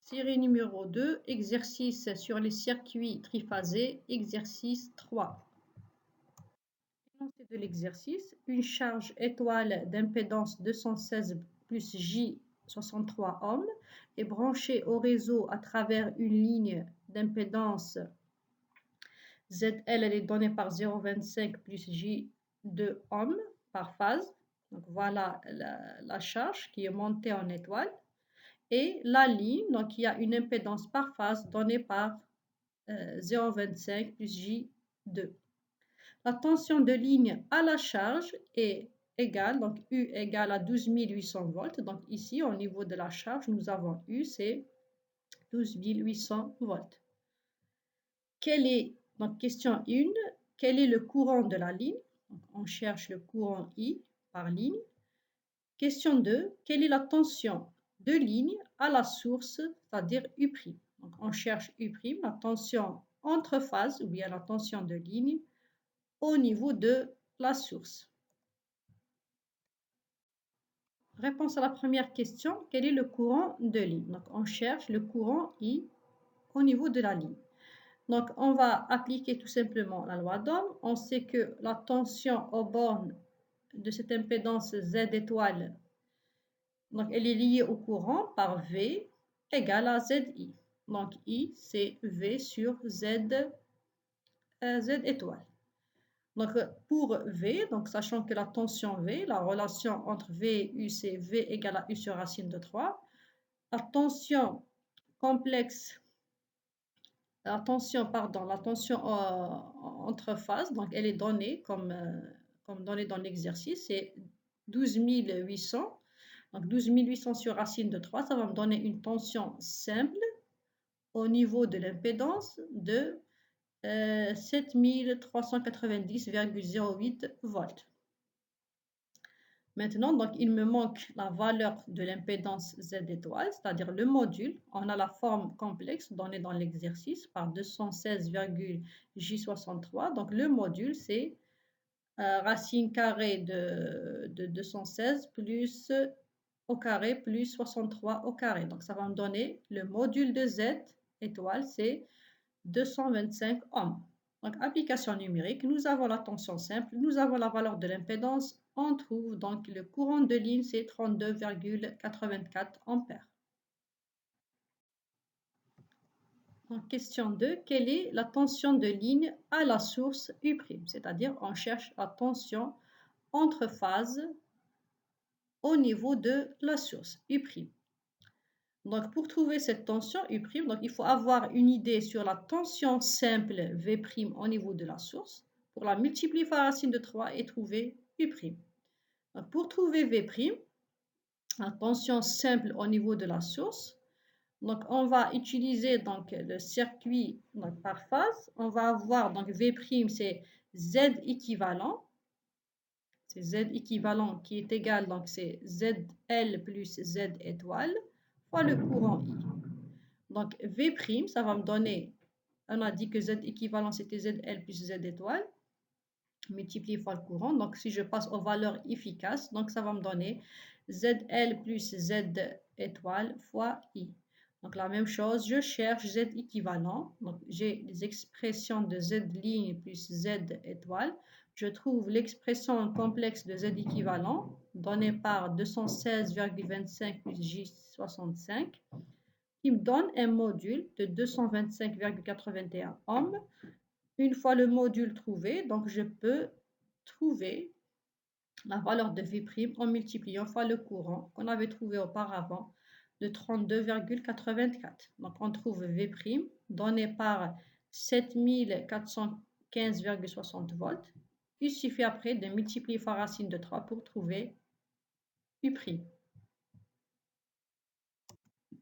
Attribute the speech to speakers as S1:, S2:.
S1: Série numéro 2, exercice sur les circuits triphasés, exercice 3. Énoncé de l'exercice, une charge étoile d'impédance 216 plus J 63 ohms est branchée au réseau à travers une ligne d'impédance ZL, elle est donnée par 0,25 plus J 2 ohms par phase. Donc voilà la charge qui est montée en étoile. Et la ligne, donc il y a une impédance par phase donnée par 0,25 plus J2. La tension de ligne à la charge est égale, donc U égale à 12 800 volts. Donc ici, au niveau de la charge, nous avons U, c'est 12 800 volts. Donc question 1, quel est le courant de la ligne? Donc, on cherche le courant I par ligne. Question 2, quelle est la tension de ligne à la source, c'est-à-dire U'. Donc, on cherche U', la tension entre phases ou bien la tension de ligne au niveau de la source. Réponse à la première question, quel est le courant de ligne? Donc, on cherche le courant I au niveau de la ligne. Donc, on va appliquer tout simplement la loi d'Ohm. On sait que la tension aux bornes de cette impédance Z étoile, donc elle est liée au courant par V égale à ZI. Donc I, c'est V sur Z étoile. Donc pour V, donc sachant que la tension V, la relation entre V et U, c'est V égale à U sur racine de 3. La tension complexe, la tension entre phases, donc elle est donnée comme donnée dans l'exercice, c'est 12 800. Donc 12 800 sur racine de 3, ça va me donner une tension simple au niveau de l'impédance de 7390,08 volts. Maintenant, donc, il me manque la valeur de l'impédance Z étoile, c'est-à-dire le module. On a la forme complexe donnée dans l'exercice par 216,J63. Donc, le module, c'est racine carrée de 216 plus au carré plus 63 au carré. Donc, ça va me donner le module de Z étoile, c'est 225 ohms. Donc, application numérique, nous avons la tension simple, nous avons la valeur de l'impédance. On trouve donc le courant de ligne, c'est 32,84 ampères. Donc, question 2, quelle est la tension de ligne à la source U'? C'est-à-dire, on cherche la tension entre phases au niveau de la source U'. Donc, pour trouver cette tension U', donc, il faut avoir une idée sur la tension simple V' au niveau de la source. Pour la multiplier par racine de 3 et trouver U'. Donc, pour trouver V', la tension simple au niveau de la source, donc on va utiliser donc, le circuit donc, par phase. On va avoir donc V', c'est Z équivalent. C'est Z équivalent qui est égal, donc c'est ZL plus Z étoile fois le courant I. Donc V', ça va me donner, on a dit que Z équivalent c'était ZL plus Z étoile, multiplié fois le courant. Donc si je passe aux valeurs efficaces, donc ça va me donner ZL plus Z étoile fois I. Donc la même chose, je cherche Z équivalent. Donc j'ai les expressions de Z ligne plus Z étoile. Je trouve l'expression complexe de Z équivalent donnée par 216,25 plus J65 qui me donne un module de 225,81 ohms. Une fois le module trouvé, donc je peux trouver la valeur de V' en multipliant fois le courant qu'on avait trouvé auparavant de 32,84. Donc on trouve V' donné par 7415,60 volts. Il suffit après de multiplier par racine de 3 pour trouver U'.